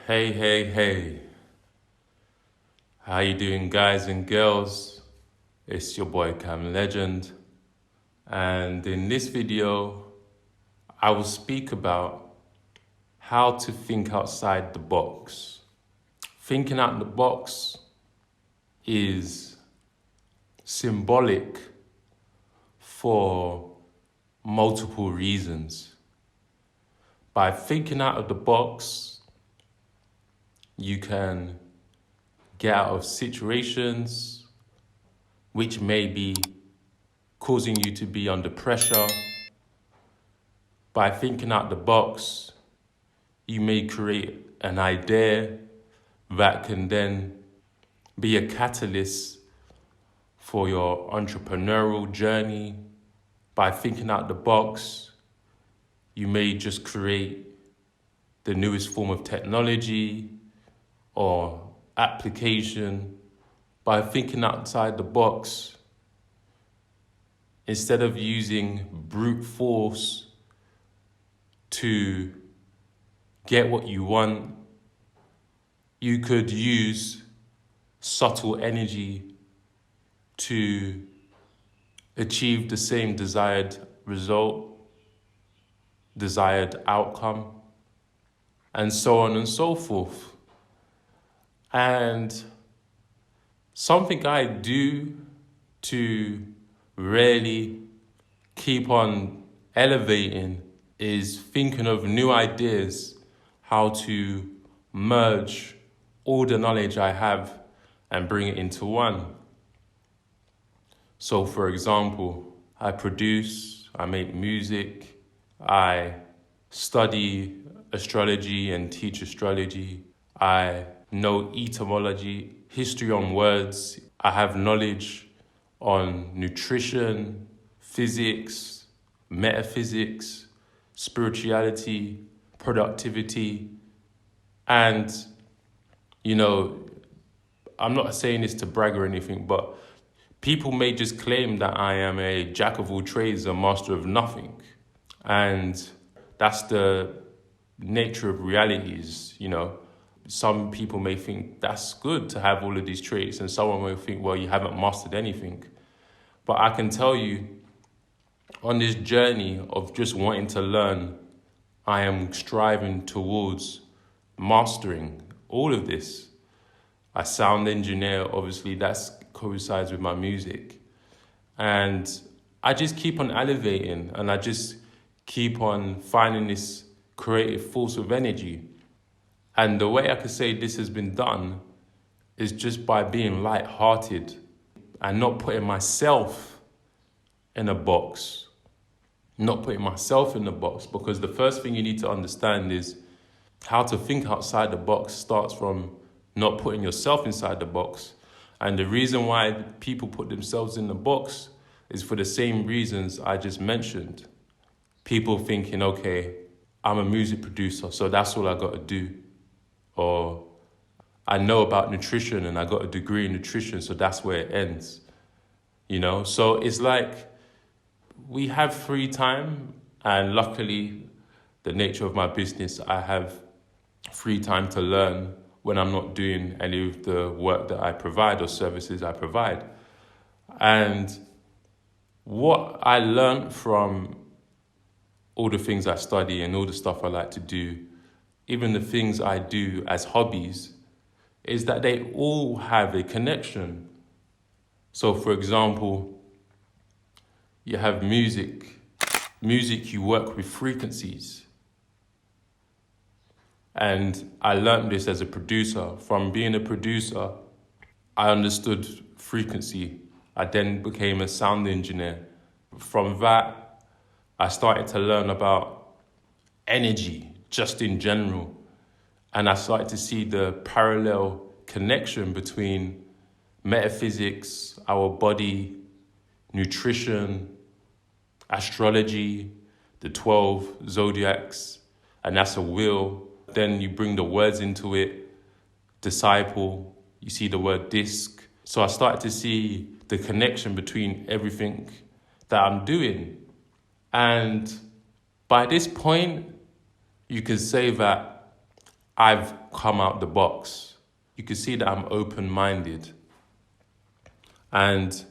Hey, hey, hey. How you doing, guys and girls? It's your boy Cam Legend. And in this video, I will speak about how to think outside the box. Thinking out the box is symbolic for multiple reasons. By thinking out of the box, you can get out of situations which may be causing you to be under pressure. By thinking out the box, you may create an idea that can then be a catalyst for your entrepreneurial journey. By thinking out the box, you may just create the newest form of technology or application. By thinking outside the box, instead of using brute force to get what you want, you could use subtle energy to achieve the same desired result, desired outcome, and so on and so forth. And something I do to really keep on elevating is thinking of new ideas, how to merge all the knowledge I have and bring it into one. So for example, I produce, I make music, I study astrology and teach astrology, I know etymology, history on words, I have knowledge on nutrition, physics, metaphysics, spirituality, productivity. And, I'm not saying this to brag or anything, but people may just claim that I am a jack of all trades, a master of nothing. And that's the nature of realities, Some people may think that's good to have all of these traits, and someone may think, well, you haven't mastered anything. But I can tell you, on this journey of just wanting to learn, I am striving towards mastering all of this. I sound engineer, obviously, that's coincides with my music. And I just keep on elevating, and I just keep on finding this creative force of energy. And the way I could say this has been done is just by being light-hearted and not putting myself in a box. Not putting myself in the box, because the first thing you need to understand is how to think outside the box starts from not putting yourself inside the box. And the reason why people put themselves in the box is for the same reasons I just mentioned. People thinking, okay, I'm a music producer, so that's all I got to do. Or I know about nutrition and I got a degree in nutrition, so that's where it ends. So it's like we have free time, and luckily the nature of my business, I have free time to learn when I'm not doing any of the work that I provide or services I provide. And what I learned from all the things I study and all the stuff I like to do, even the things I do as hobbies, is that they all have a connection. So for example, you have music. Music, you work with frequencies. And I learned this as a producer. From being a producer, I understood frequency. I then became a sound engineer. From that, I started to learn about energy, just in general. And I started to see the parallel connection between metaphysics, our body, nutrition, astrology, the 12 zodiacs, and that's a wheel. Then you bring the words into it, disciple, you see the word disc. So I started to see the connection between everything that I'm doing. And by this point, you can say that I've come out the box. You can see that I'm open-minded. And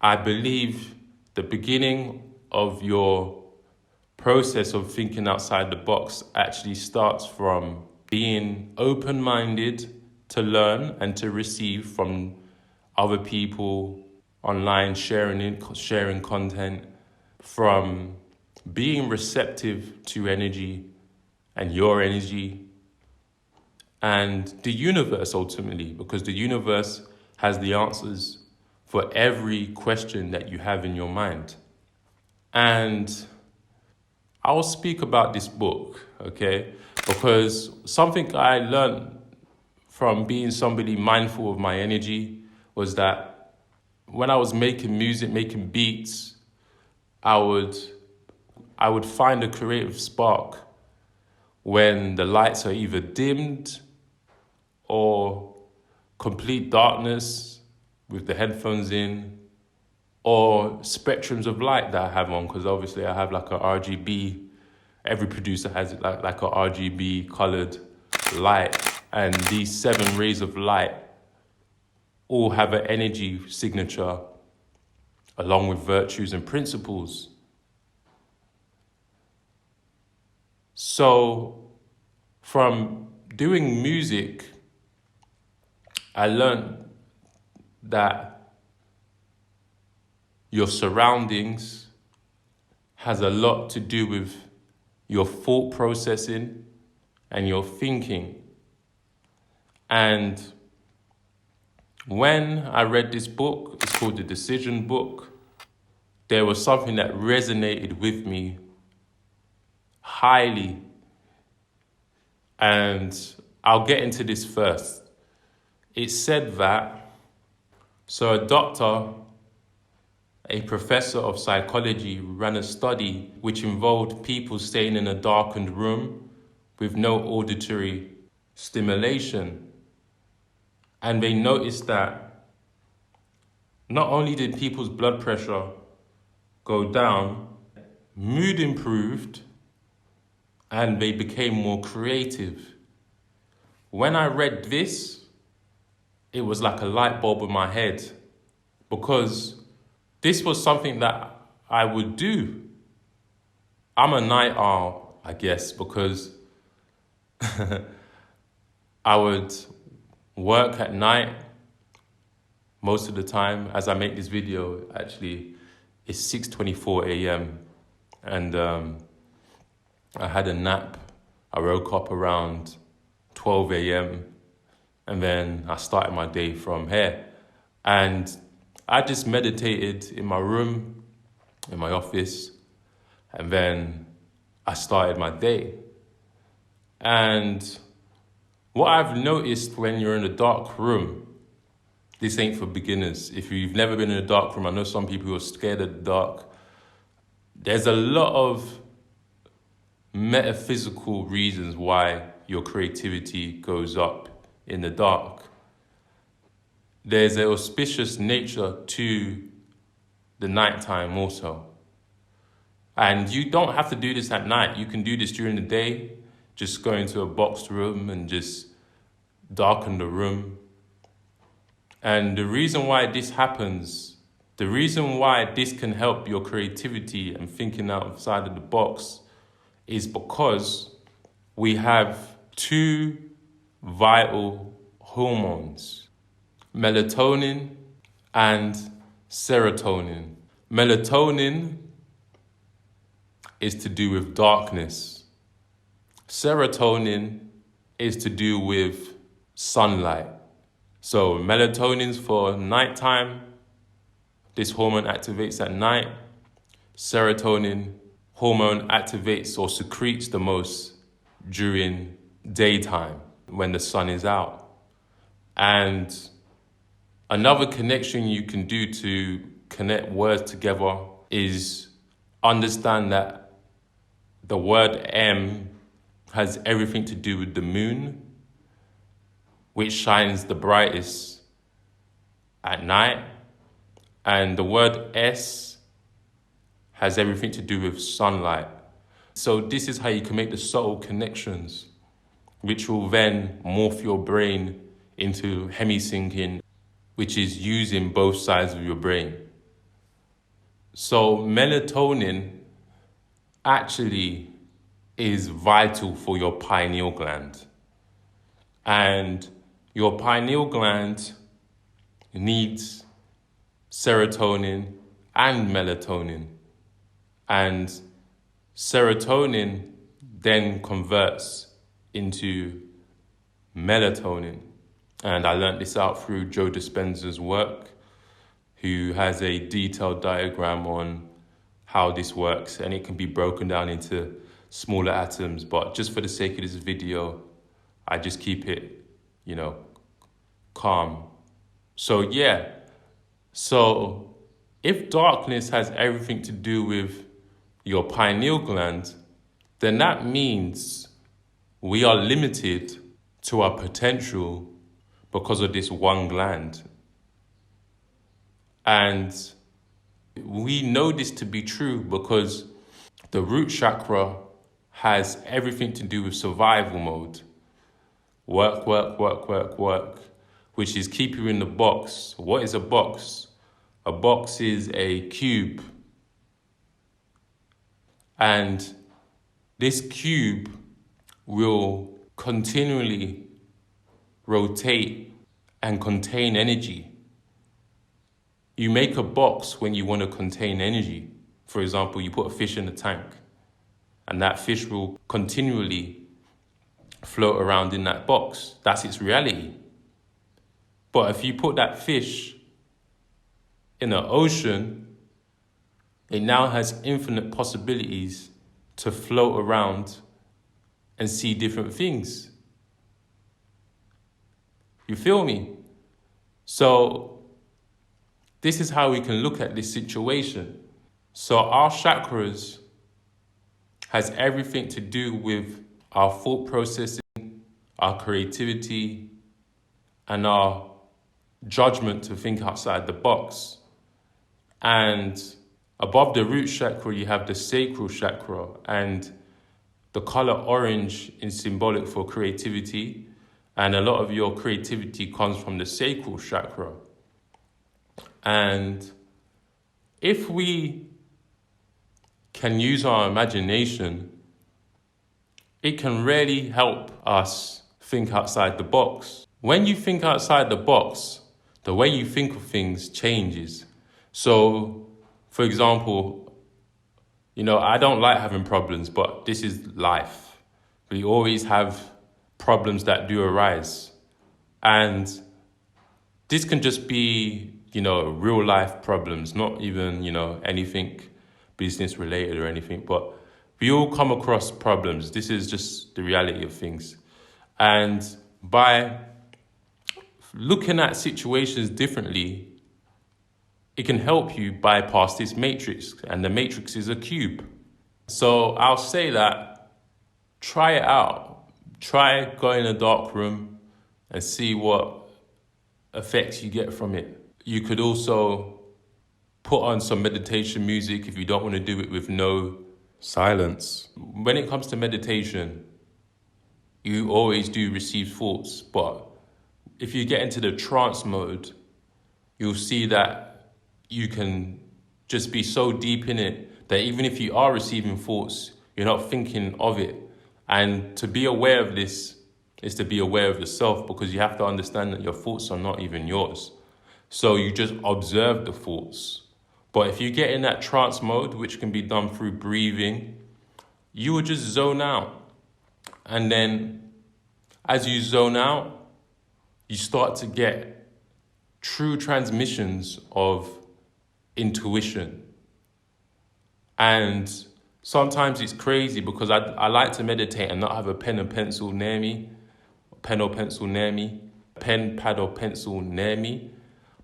I believe the beginning of your process of thinking outside the box actually starts from being open-minded to learn and to receive from other people online, sharing content, from being receptive to energy and your energy and the universe ultimately, because the universe has the answers for every question that you have in your mind. And I'll speak about this book, okay? Because something I learned from being somebody mindful of my energy was that when I was making music, making beats, I would find a creative spark when the lights are either dimmed or complete darkness with the headphones in, or spectrums of light that I have on, because obviously I have like a RGB. Every producer has like a RGB colored light, and these 7 rays of light all have an energy signature along with virtues and principles. So from doing music, I learned that your surroundings has a lot to do with your thought processing and your thinking. And when I read this book, it's called The Decision Book, there was something that resonated with me highly. And I'll get into this first. It said that, so a doctor, a professor of psychology, ran a study which involved people staying in a darkened room with no auditory stimulation. And they noticed that not only did people's blood pressure go down, mood improved, and they became more creative. When I read this, it was like a light bulb in my head, because this was something that I would do. I'm a night owl, I guess, because I would work at night most of the time. As I make this video, actually, it's 6:24 a.m. and I had a nap. I woke up around 12 a.m. and then I started my day from here. And I just meditated in my room, in my office, and then I started my day. And what I've noticed when you're in a dark room, this ain't for beginners. If you've never been in a dark room, I know some people who are scared of the dark. There's a lot of metaphysical reasons why your creativity goes up in the dark. There's an auspicious nature to the nighttime also. And you don't have to do this at night. You can do this during the day. Just go into a boxed room and just darken the room. And the reason why this happens, the reason why this can help your creativity and thinking outside of the box, is because we have 2 vital hormones, melatonin and serotonin. Melatonin is to do with darkness. Serotonin is to do with sunlight. So melatonin's for nighttime. This hormone activates at night. Serotonin hormone activates or secretes the most during daytime when the sun is out. And another connection you can do to connect words together is understand that the word M has everything to do with the moon, which shines the brightest at night. And the word S has everything to do with sunlight. So this is how you can make the subtle connections which will then morph your brain into hemi-syncing, which is using both sides of your brain. So melatonin actually is vital for your pineal gland. And your pineal gland needs serotonin and melatonin. And serotonin then converts into melatonin. And I learned this out through Joe Dispenza's work, who has a detailed diagram on how this works, and it can be broken down into smaller atoms. But just for the sake of this video, I just keep it, calm. So if darkness has everything to do with your pineal gland, then that means we are limited to our potential because of this one gland. And we know this to be true because the root chakra has everything to do with survival mode. Work, which is keep you in the box. What is a box? A box is a cube. And this cube will continually rotate and contain energy. You make a box when you want to contain energy. For example, you put a fish in a tank, and that fish will continually float around in that box. That's its reality. But if you put that fish in an ocean, it now has infinite possibilities to float around and see different things. You feel me? So this is how we can look at this situation. So our chakras has everything to do with our thought processing, our creativity, and our judgment to think outside the box. And above the root chakra, you have the sacral chakra, and the color orange is symbolic for creativity. And a lot of your creativity comes from the sacral chakra. And if we can use our imagination, it can really help us think outside the box. When you think outside the box, the way you think of things changes. So, for example, I don't like having problems, but this is life. We always have problems that do arise. And this can just be, real life problems, not even, anything business related or anything, but we all come across problems. This is just the reality of things. And by looking at situations differently, it can help you bypass this matrix, and the matrix is a cube. So I'll say that, try it out. Try go in a dark room and see what effects you get from it. You could also put on some meditation music if you don't want to do it with no silence. When it comes to meditation, you always do receive thoughts, but if you get into the trance mode, you'll see that you can just be so deep in it that even if you are receiving thoughts, you're not thinking of it. And to be aware of this is to be aware of yourself, because you have to understand that your thoughts are not even yours. So you just observe the thoughts. But if you get in that trance mode, which can be done through breathing, you will just zone out. And then as you zone out, you start to get true transmissions of intuition. And sometimes it's crazy because I like to meditate and not have a pen or pencil near me, pen, pad or pencil near me.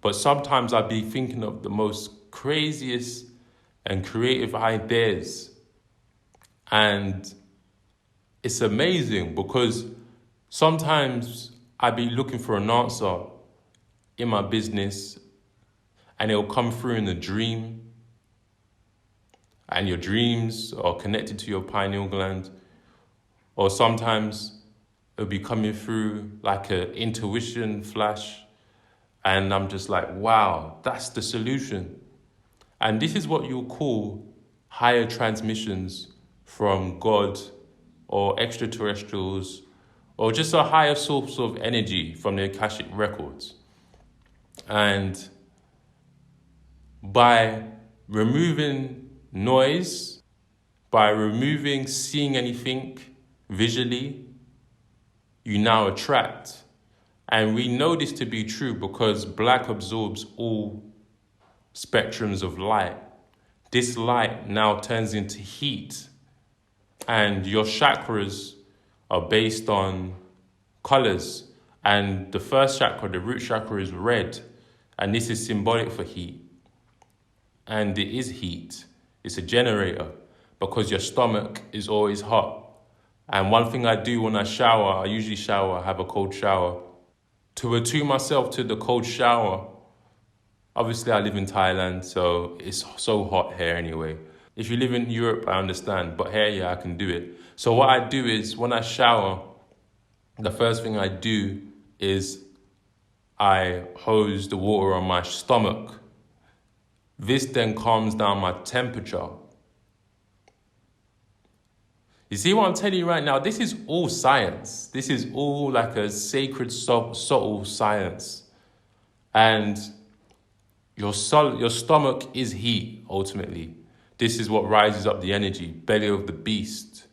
But sometimes I'll be thinking of the most craziest and creative ideas. And it's amazing because sometimes I'll be looking for an answer in my business and it'll come through in a dream. And your dreams are connected to your pineal gland. Or sometimes it'll be coming through like an intuition flash. And I'm just like, wow, that's the solution. And this is what you'll call higher transmissions from God or extraterrestrials, or just a higher source of energy from the Akashic records. And by removing noise, by removing seeing anything visually, you now attract. And we know this to be true because black absorbs all spectrums of light. This light now turns into heat. And your chakras are based on colors. And the first chakra, the root chakra, is red. And this is symbolic for heat. And it is heat. It's a generator because your stomach is always hot. And one thing I do when I shower, I usually shower, have a cold shower. To attune myself to the cold shower, obviously I live in Thailand, so it's so hot here anyway. If you live in Europe, I understand, but here, yeah, I can do it. So what I do is when I shower, the first thing I do is I hose the water on my stomach. This then calms down my temperature. You see what I'm telling you right now? This is all science. This is all like a sacred, subtle science. And your stomach is heat, ultimately. This is what rises up the energy, belly of the beast.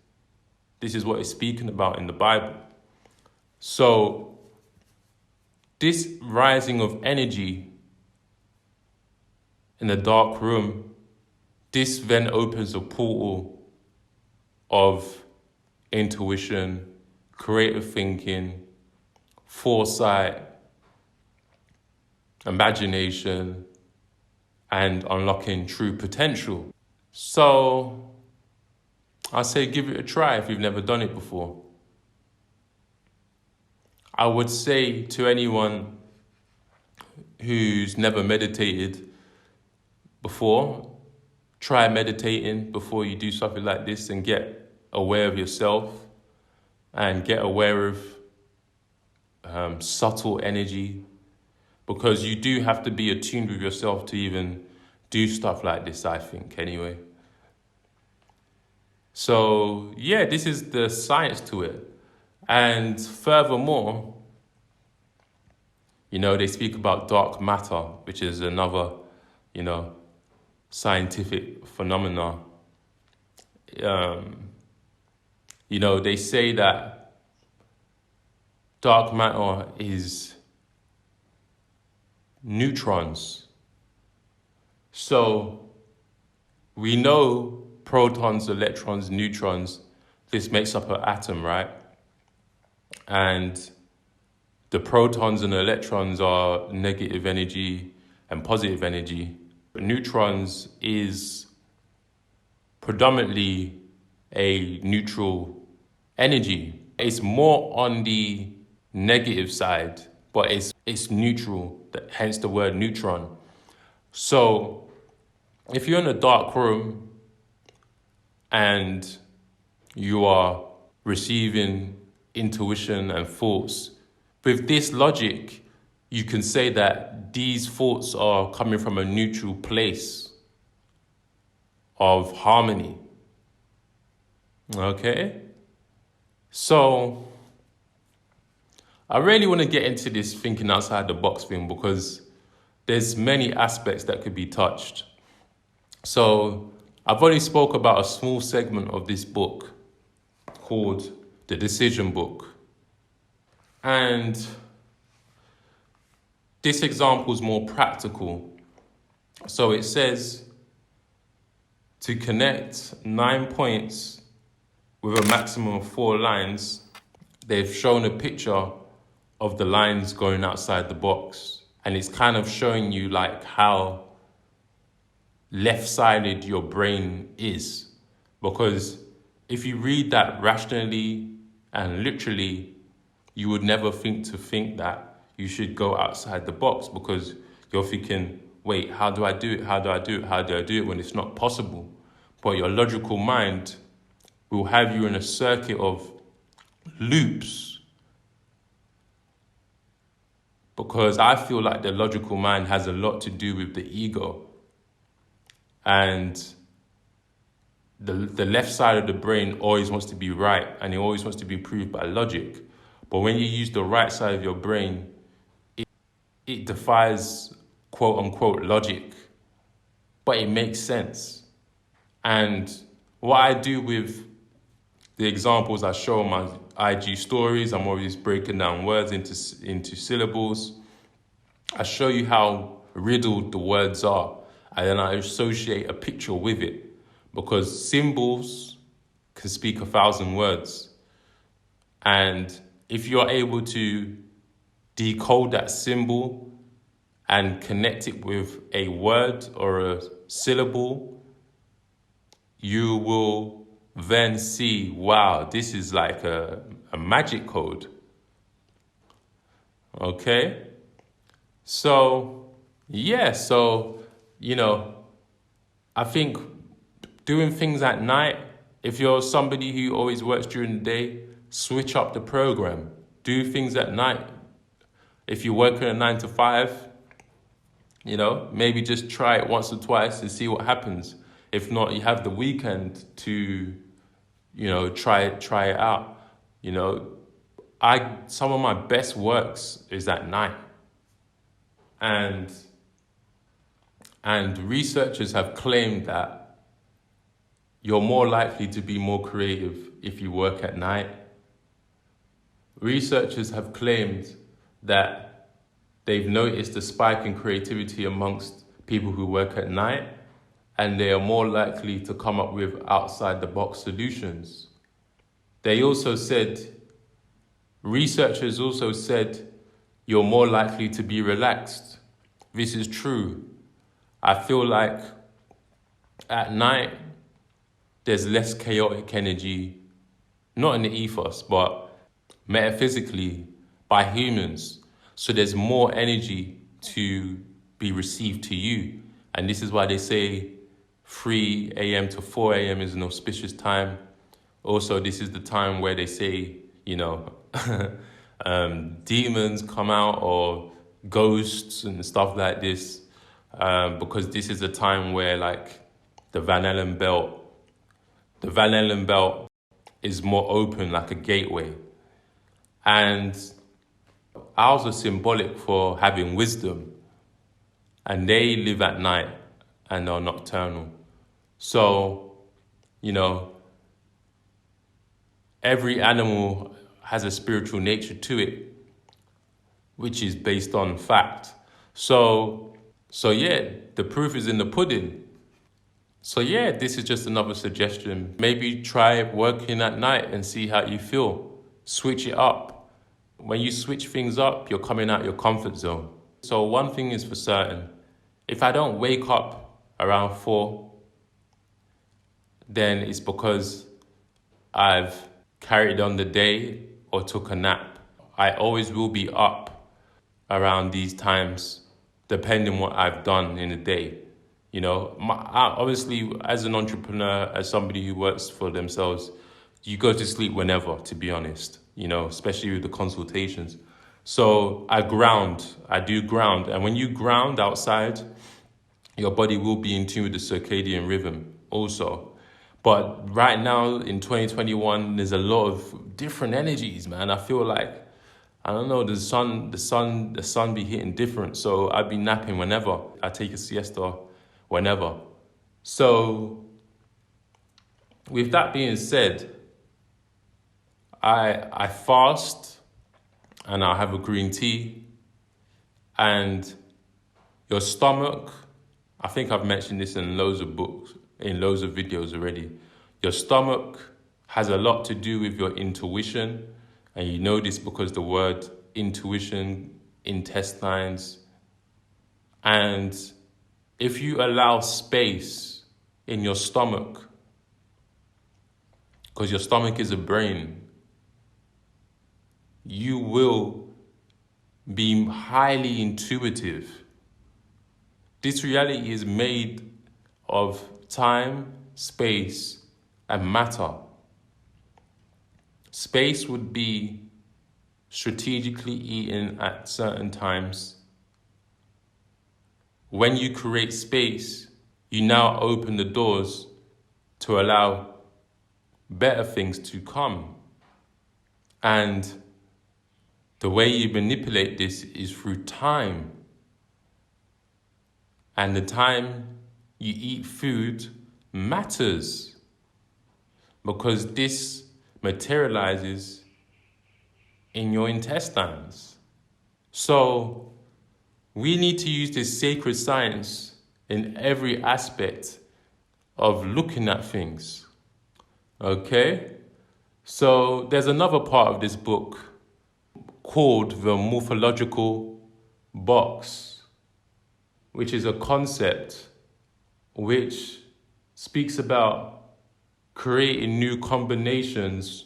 This is what it's speaking about in the Bible. So this rising of energy in a dark room, this then opens a portal of intuition, creative thinking, foresight, imagination, and unlocking true potential. So I say give it a try if you've never done it before. I would say to anyone who's never meditated before, try meditating before you do something like this and get aware of yourself and get aware of subtle energy, because you do have to be attuned with yourself to even do stuff like this, I think, anyway. So, yeah, this is the science to it. And furthermore, they speak about dark matter, which is another, scientific phenomena. They say that dark matter is neutrons. So we know protons, electrons, neutrons, this makes up an atom, right? And the protons and electrons are negative energy and positive energy. Neutrons is predominantly a neutral energy. It's more on the negative side, but it's neutral, hence the word neutron. So if you're in a dark room and you are receiving intuition and thoughts, with this logic, you can say that these thoughts are coming from a neutral place of harmony. Okay? So I really want to get into this thinking outside the box thing because there's many aspects that could be touched. So I've only spoke about a small segment of this book called The Decision Book. And this example is more practical. So it says to connect 9 points with a maximum of 4 lines, they've shown a picture of the lines going outside the box. And it's kind of showing you like how left-sided your brain is. Because if you read that rationally and literally, you would never think that you should go outside the box because you're thinking, wait, how do I do it? How do I do it? How do I do it when it's not possible? But your logical mind will have you in a circuit of loops because I feel like the logical mind has a lot to do with the ego. And the left side of the brain always wants to be right, and it always wants to be proved by logic. But when you use the right side of your brain, it defies quote unquote logic, but it makes sense. And what I do with the examples I show on my IG stories, I'm always breaking down words into syllables. I show you how riddled the words are, and then I associate a picture with it, because symbols can speak 1,000 words. And if you're able to decode that symbol and connect it with a word or a syllable, you will then see, wow, this is like a magic code. Okay? So, yeah, I think doing things at night, if you're somebody who always works during the day, switch up the program. Do things at night. If you're working a 9 to 5, maybe just try it once or twice and see what happens. If not, you have the weekend to, try it out. Some of my best works is at night. And researchers have claimed that you're more likely to be more creative if you work at night. Researchers have claimed that they've noticed a spike in creativity amongst people who work at night, and they are more likely to come up with outside-the-box solutions. Researchers also said, you're more likely to be relaxed. This is true. I feel like at night, there's less chaotic energy, not in the ethos, but metaphysically by humans. So there's more energy to be received to you. And this is why they say 3 a.m. to 4 a.m. is an auspicious time. Also, this is the time where they say, demons come out, or ghosts and stuff like this, because this is a time where the Van Allen belt is more open, like a gateway. And owls are symbolic for having wisdom, and they live at night and are nocturnal. So, every animal has a spiritual nature to it, which is based on fact. So yeah, the proof is in the pudding. So yeah, this is just another suggestion. Maybe try working at night and see how you feel. Switch it up. When you switch things up, you're coming out your comfort zone. So one thing is for certain, if I don't wake up around 4, then it's because I've carried on the day or took a nap. I always will be up around these times, depending what I've done in the day. Obviously, as an entrepreneur, as somebody who works for themselves, you go to sleep whenever, to be honest, especially with the consultations. So I do ground. And when you ground outside, your body will be in tune with the circadian rhythm also. But right now in 2021, there's a lot of different energies, man. I feel like, I don't know, the sun be hitting different. So I'd be napping whenever. I take a siesta whenever. So with that being said, I fast and I have a green tea, and your stomach, I think I've mentioned this in loads of books, in loads of videos already. Your stomach has a lot to do with your intuition, and you know this because the word intuition, intestines, and if you allow space in your stomach, because your stomach is a brain, you will be highly intuitive. This reality is made of time, space, and matter. Space would be strategically eating at certain times. When you create space, you now open the doors to allow better things to come. And the way you manipulate this is through time. And the time you eat food matters, because this materializes in your intestines. So we need to use this sacred science in every aspect of looking at things. Okay? So there's another part of this book called the Morphological box, which is a concept which speaks about creating new combinations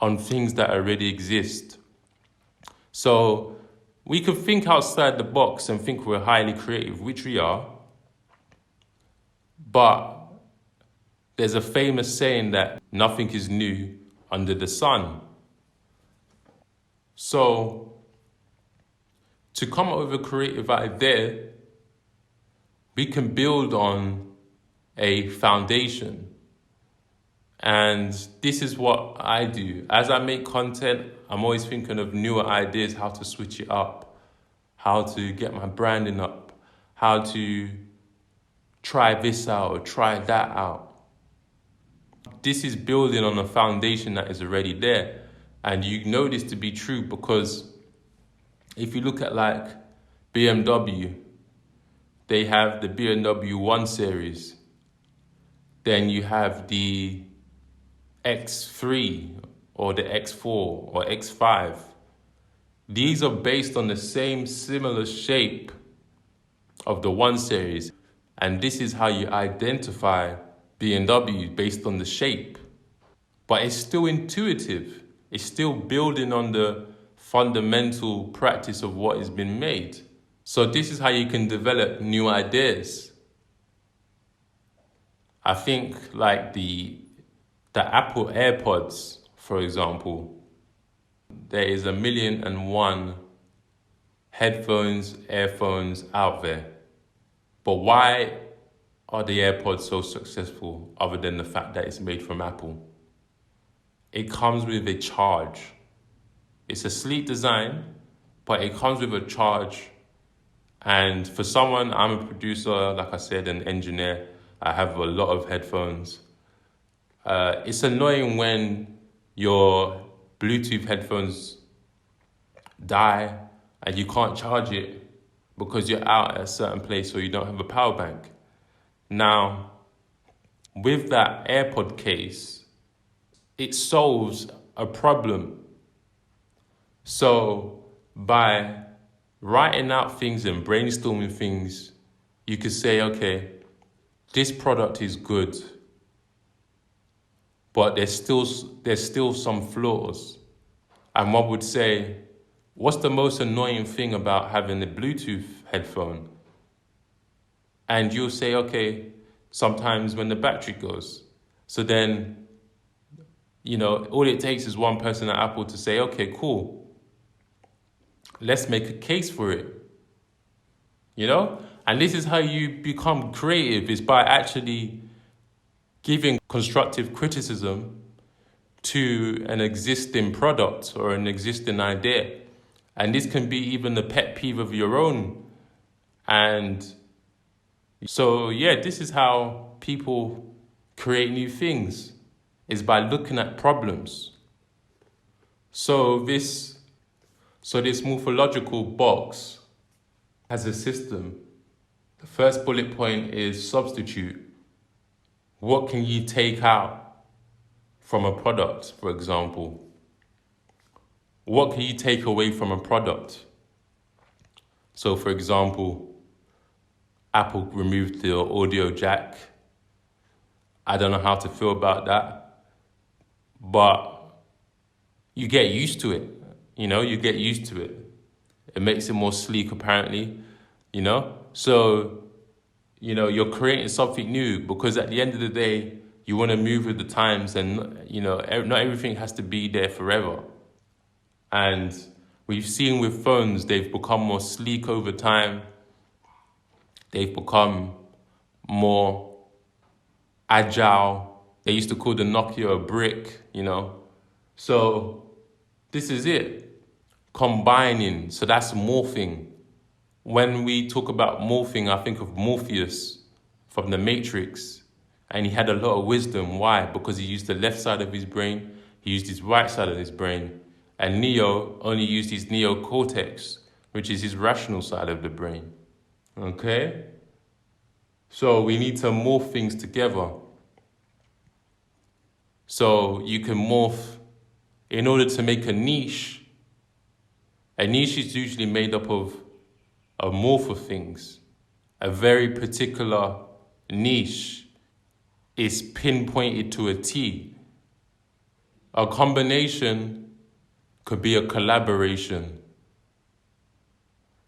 on things that already exist. So we could think outside the box and think we're highly creative, which we are. But there's a famous saying that nothing is new under the sun. So to come up with a creative idea, we can build on a foundation. And this is what I do. As I make content, I'm always thinking of newer ideas, how to switch it up, how to get my branding up, how to try this out or try that out. This is building on a foundation that is already there. And you know this to be true because if you look at like BMW, they have the BMW 1 Series. Then you have the X3 or the X4 or X5. These are based on the same similar shape of the 1 Series. And this is how you identify BMW based on the shape. But it's still intuitive. It's still building on the fundamental practice of what has been made. So this is how you can develop new ideas. I think like the Apple AirPods, for example, there is 1,000,001 headphones, earphones out there. But why are the AirPods so successful other than the fact that it's made from Apple? It comes with a charge. It's a sleek design, but it comes with a charge. And for someone, I'm a producer, like I said, an engineer. I have a lot of headphones. It's annoying when your Bluetooth headphones die and you can't charge it because you're out at a certain place or you don't have a power bank. Now, with that AirPod case, it solves a problem. So by writing out things and brainstorming things, you could say, okay, this product is good, but there's still some flaws. And one would say, what's the most annoying thing about having a Bluetooth headphone? And you'll say, okay, sometimes when the battery goes. So then, all it takes is one person at Apple to say, okay, cool, let's make a case for it. And this is how you become creative, is by actually giving constructive criticism to an existing product or an existing idea. And this can be even a pet peeve of your own. And so, this is how people create new things, is by looking at problems. So this morphological box has a system. The first bullet point is substitute. What can you take out from a product, for example? What can you take away from a product? So, for example, Apple removed the audio jack. I don't know how to feel about that. But you get used to it, you get used to it. It makes it more sleek, apparently, So, you're creating something new because at the end of the day, you want to move with the times and, not everything has to be there forever. And We've seen with phones, they've become more sleek over time. They've become more agile. They used to call the Nokia a brick, So this is it. Combining, so that's morphing. When we talk about morphing, I think of Morpheus from the Matrix. And he had a lot of wisdom. Why? Because he used the left side of his brain, he used his right side of his brain. And Neo only used his neocortex, which is his rational side of the brain. Okay? So we need to morph things together. So you can morph in order to make a niche. A niche is usually made up of a morph of things. A very particular niche is pinpointed to a T. A combination could be a collaboration.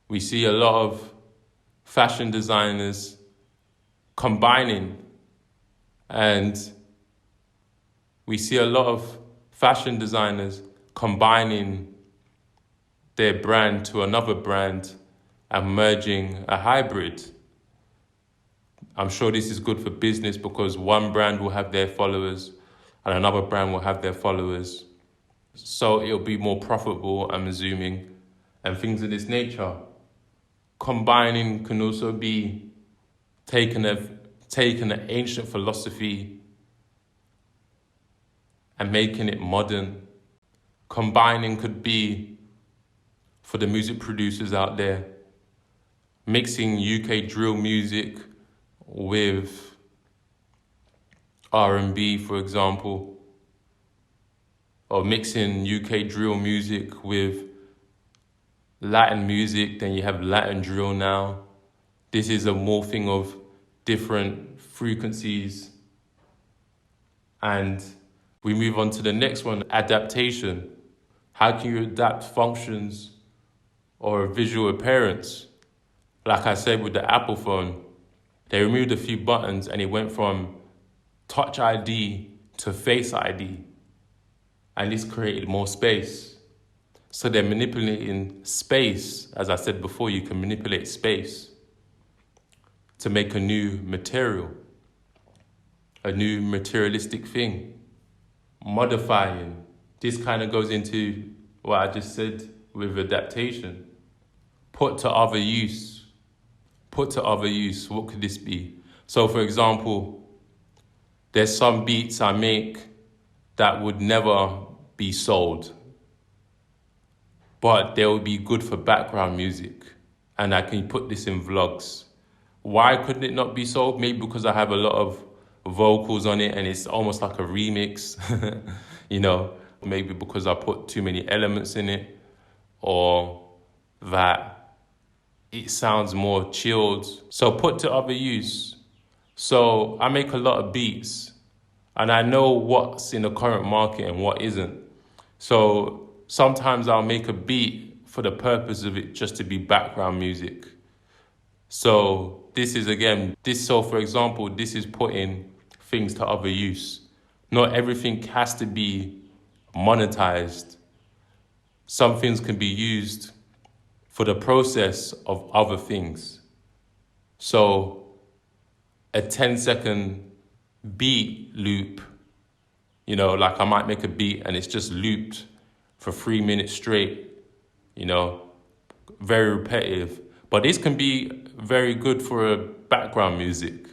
We see a lot of fashion designers combining, and we see a lot of fashion designers combining their brand to another brand and merging a hybrid. I'm sure this is good for business because one brand will have their followers and another brand will have their followers. So it'll be more profitable, I'm assuming, and things of this nature. Combining can also be taking an ancient philosophy and making it modern. Combining could be, for the music producers out there, mixing UK drill music with R&B, for example, or mixing UK drill music with Latin music, then you have Latin drill now. This is a morphing of different frequencies. And we move on to the next one, adaptation. How can you adapt functions or a visual appearance? Like I said with the Apple phone, they removed a few buttons and it went from Touch ID to Face ID. And this created more space. So they're manipulating space. As I said before, you can manipulate space to make a new material, a new materialistic thing. Modifying. This kind of goes into what I just said with adaptation. Put to other use. Put to other use. What could this be? So for example, there's some beats I make that would never be sold, but they will be good for background music. And I can put this in vlogs. Why couldn't it not be sold? Maybe because I have a lot of vocals on it and it's almost like a remix, maybe because I put too many elements in it, or that it sounds more chilled. So put to other use. So I make a lot of beats and I know what's in the current market and what isn't. So sometimes I'll make a beat for the purpose of it just to be background music. So for example, this is putting things to other use. Not everything has to be monetized. Some things can be used for the process of other things. So a 10-second beat loop, like I might make a beat and it's just looped for 3 minutes straight, very repetitive. But this can be very good for a background music.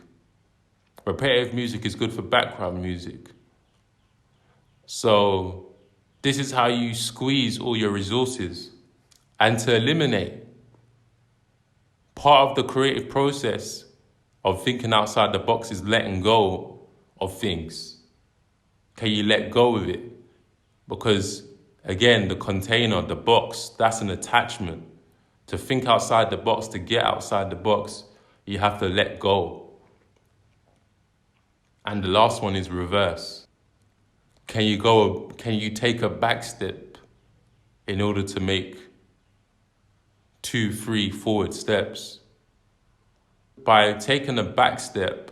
Repetitive music is good for background music. So this is how you squeeze all your resources. And to eliminate, part of the creative process of thinking outside the box is letting go of things. Can you let go of it? Because again, the container, the box, that's an attachment. To think outside the box, to get outside the box, you have to let go. And the last one is reverse. Can you take a back step in order to make 2, 3 forward steps? By taking a back step,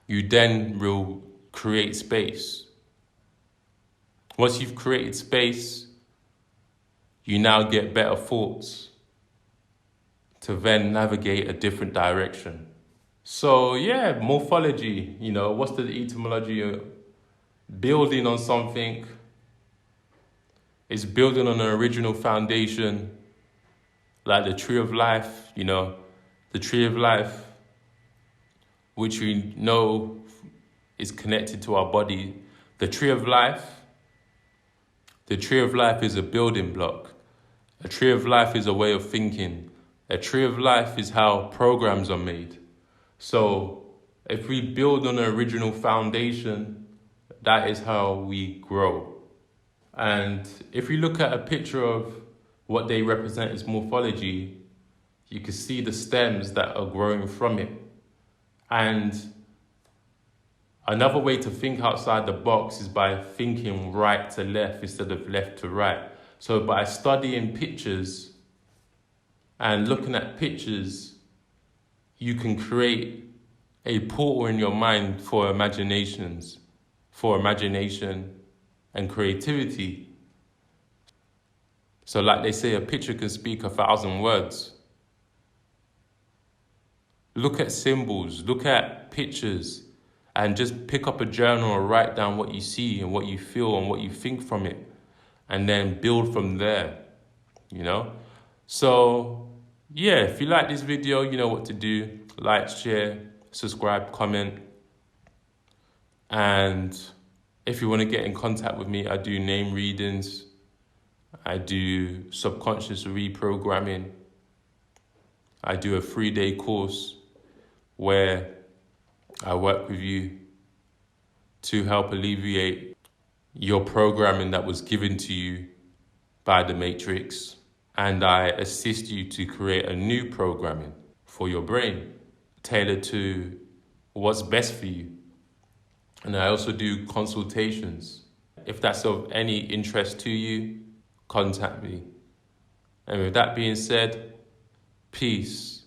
you then will create space. Once you've created space, you now get better thoughts to then navigate a different direction. So yeah, morphology, what's the etymology? Building on something is building on an original foundation, like the tree of life, the tree of life, which we know is connected to our body. The tree of life is a building block. A tree of life is a way of thinking. A tree of life is how programs are made. So if we build on an original foundation, that is how we grow. And if you look at a picture of what they represent as morphology, you can see the stems that are growing from it. And another way to think outside the box is by thinking right to left instead of left to right. So by studying pictures and looking at pictures, you can create a portal in your mind for imagination and creativity. So like they say, a picture can speak 1,000 words. Look at symbols, look at pictures, and just pick up a journal or write down what you see and what you feel and what you think from it, and then build from there, So yeah, if you like this video, you know what to do. Like, share, subscribe, comment. And if you want to get in contact with me, I do name readings. I do subconscious reprogramming. I do a 3-day course where I work with you to help alleviate your programming that was given to you by the Matrix. And I assist you to create a new programming for your brain, tailored to what's best for you. And I also do consultations. If that's of any interest to you, contact me. And with that being said, peace.